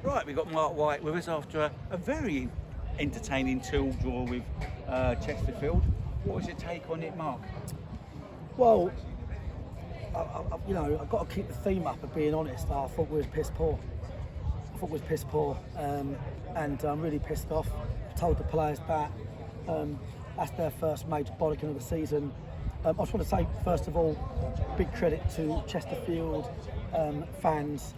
Right, we've got Mark White with us after a very entertaining 2-2 draw with Chesterfield. What was your take on it, Mark? Well, I've got to keep the theme up of being honest. I thought we was piss poor. And I'm really pissed off. I told the players that that's their first major bollocking of the season. I just want to say, first of all, big credit to Chesterfield fans.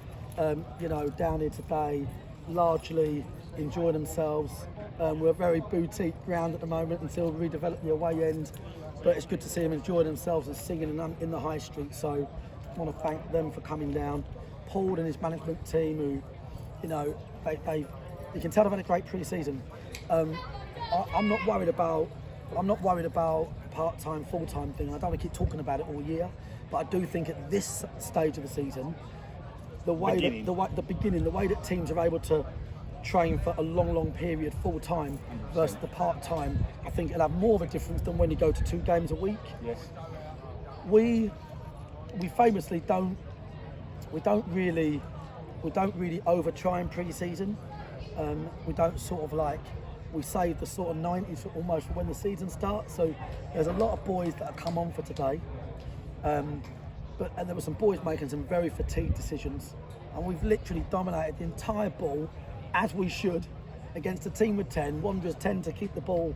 Down here today, largely enjoying themselves. We're a very boutique ground at the moment until we redevelop the away end, but it's good to see them enjoying themselves and singing in the high street. So I want to thank them for coming down. Paul and his management team, who, you can tell they've had a great pre-season. I'm not worried about part-time, full-time thing. I don't want to keep talking about it all year, but I do think at this stage of the season, the way that teams are able to train for a long period full-time versus the part-time, I think it'll have more of a difference than when you go to 2 games a week. Yes. We famously don't really over try in pre-season. We don't we save the sort of 90s almost for when the season starts. So there's a lot of boys that have come on for today. And there were some boys making some very fatigued decisions, and we've literally dominated the entire ball, as we should, against a team with 10. Wanderers tend to keep the ball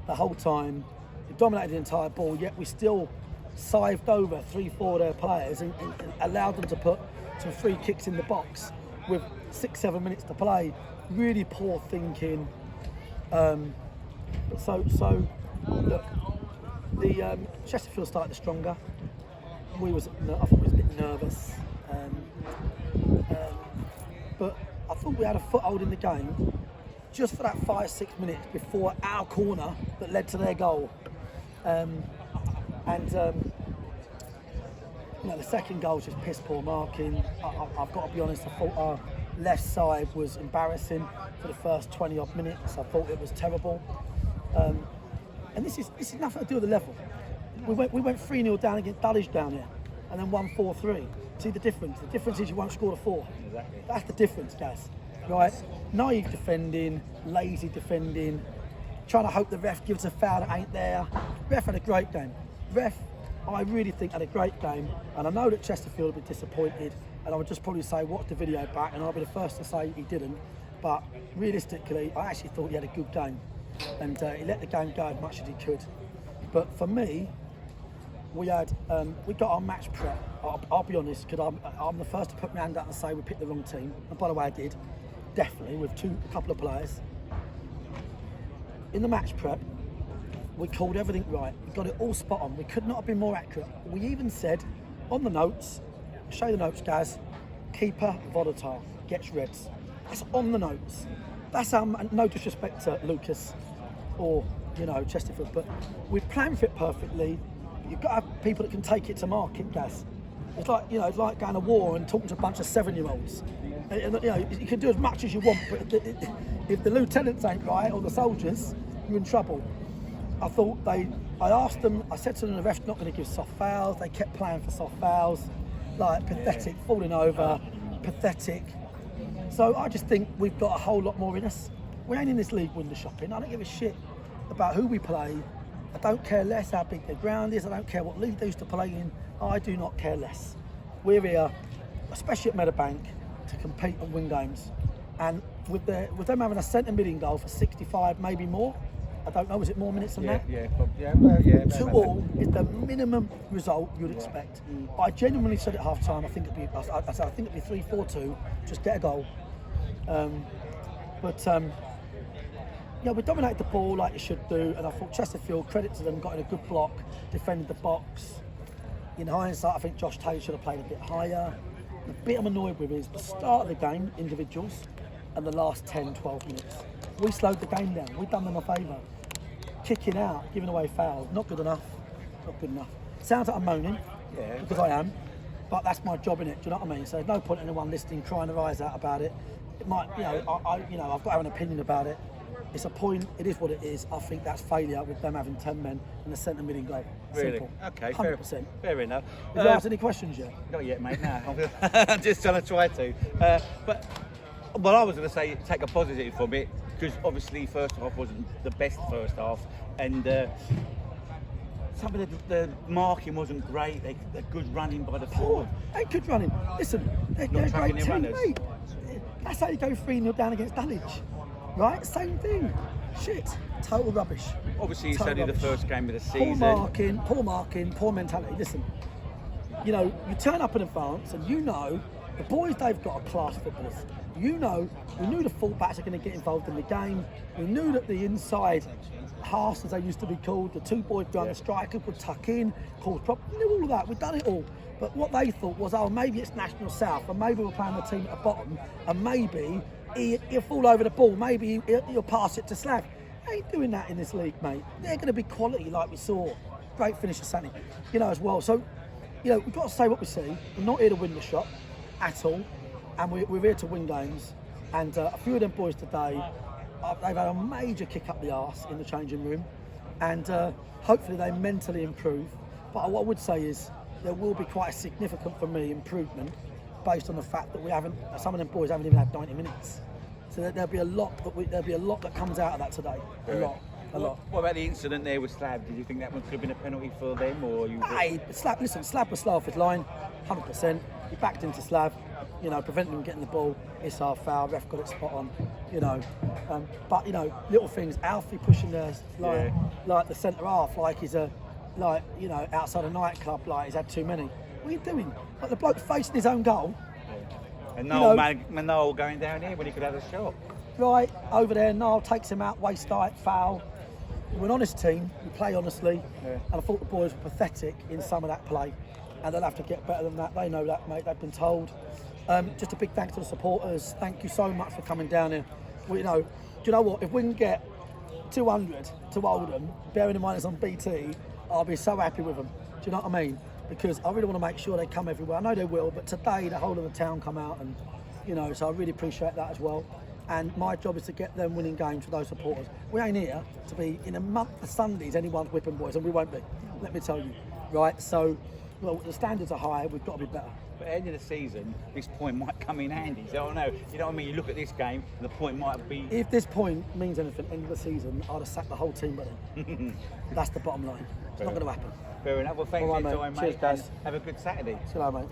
the whole time. We dominated the entire ball, yet we still sived over 3-4 of their players and allowed them to put some free kicks in the box with 6-7 minutes to play. Really poor thinking. So look, the Chesterfield started stronger. I thought we was a bit nervous, but I thought we had a foothold in the game just for that 5-6 minutes before our corner that led to their goal. The second goal was just piss poor marking. I've got to be honest, I thought our left side was embarrassing for the first 20 odd minutes. I thought it was terrible. And this is nothing to do with the level. We went 3-0 down against Dulwich down here and then won 4-3. See the difference? The difference is you won't score a 4. Exactly. That's the difference, guys. Right? Naive defending, lazy defending, trying to hope the ref gives a foul that ain't there. Ref had a great game. I really think had a great game, and I know that Chesterfield will be disappointed, and I would just probably say watch the video back, and I'll be the first to say he didn't. But realistically, I actually thought he had a good game, and he let the game go as much as he could. But for me, we got our match prep. I'll be honest, because I'm the first to put my hand out and say we picked the wrong team. And by the way, I did, definitely, with a couple of players. In the match prep, we called everything right. We got it all spot on. We could not have been more accurate. We even said on the notes, show the notes, guys, keeper volatile, gets reds. That's on the notes. That's no disrespect to Lucas or Chesterfield, but we've planned for it perfectly. You've got to have people that can take it to market, guys. It's like it's like going to war and talking to a bunch of 7-year-olds. You can do as much as you want, but if the lieutenants ain't right or the soldiers, you're in trouble. I asked them, I said to them, the ref's not going to give soft fouls. They kept playing for soft fouls, pathetic, falling over, pathetic. So I just think we've got a whole lot more in us. We ain't in this league window shopping. I don't give a shit about who we play. I don't care less how big their ground is. I don't care what league they used to play in. I do not care less. We're here, especially at Meadowbank, to compete and win games. And with them having a centre mid goal for 65, maybe more. I don't know, is it more minutes than that? Yeah. 2-2 is the minimum result you'd expect. But I genuinely said at half time, I think it'd be 3-4-2, just get a goal. We dominated the ball like you should do, and I thought Chesterfield, credit to them, got in a good block, defended the box. In hindsight, I think Josh Taylor should have played a bit higher. The bit I'm annoyed with is the start of the game, individuals, and the last 10-12 minutes. We slowed the game down. We've done them a favour. Kicking out, giving away fouls, not good enough. Not good enough. Sounds like I'm moaning, because I am, but that's my job, innit? Do you know what I mean? So there's no point in anyone listening, crying their eyes out about it. It might, I've got to have an opinion about it. It's a point, it is what it is. I think that's failure with them having 10 men and the centre mid goal. Really? Simple. Okay, 100%. Fair enough. Have you asked any questions yet? Not yet, mate, no. I'm just trying to. But Well, I was going to say take a positive from it because obviously first half wasn't the best first half, and some of the marking wasn't great. They're good running by the forward. They good running. Listen, they're a great tracking their team, runners. mate. That's how you go 3-0 down against Dulwich, right? Same thing. Shit, total rubbish. Obviously, it's Total only the rubbish. first game of the Poor season. marking, poor mentality. Listen, you know, you turn up in advance and you know the boys they've got are class footballers. You know, we knew the fullbacks are going to get involved in the game. We knew that the inside halves, as they used to be called, the two boys behind the striker would tuck in, cause problems. We knew all of that. We'd done it all. But what they thought was, oh, maybe it's National South, and maybe we're playing the team at the bottom, and maybe he'll fall over the ball. Maybe he'll pass it to Slav. Ain't doing that in this league, mate. They're going to be quality like we saw. Great finish of Sunny, you know, as well. So, you know, we've got to say what we see. We're not here to win the shot at all, and we're here to win games. And a few of them boys today, they've had a major kick up the arse in the changing room, and hopefully they mentally improve. But what I would say is there will be quite a significant, for me, improvement based on the fact that some of them boys haven't even had 90 minutes. So there'll be a lot that comes out of that today. A lot. What about the incident there with Slab? Did you think that one could have been a penalty for them, or you? Hey, Slab was slow off his line, 100%. He backed into Slab, you know, preventing him getting the ball. It's our foul. Ref got it spot on, you know. But you know, little things. Alfie pushing there, like the centre half, like he's outside a nightclub, like he's had too many. What are you doing? Like the bloke facing his own goal. And Noel going down here when he could have a shot. Right, over there, Niall takes him out, waist height, foul. We're an honest team, we play honestly, and I thought the boys were pathetic in some of that play, and they'll have to get better than that. They know that, mate, they've been told. Just a big thanks to the supporters. Thank you so much for coming down here. Do you know what? If we can get 200 to Oldham, bearing in mind it's on BT, I'll be so happy with them. Do you know what I mean? Because I really want to make sure they come everywhere. I know they will, but today the whole of the town come out, and you know, so I really appreciate that as well. And my job is to get them winning games for those supporters. We ain't here to be in a month of Sundays anyone's whipping boys, and we won't be. Let me tell you, right? So, well, the standards are high. We've got to be better. But at the end of the season, this point might come in handy. So I don't know. You know what I mean? You look at this game, and the point might be. If this point means anything, end of the season, I'd have sacked the whole team by then. That's the bottom line. It's not going to happen. Fair enough. Well, thanks All for right, your time, mate. mate. Cheers, guys. And have a good Saturday. See you later, mate.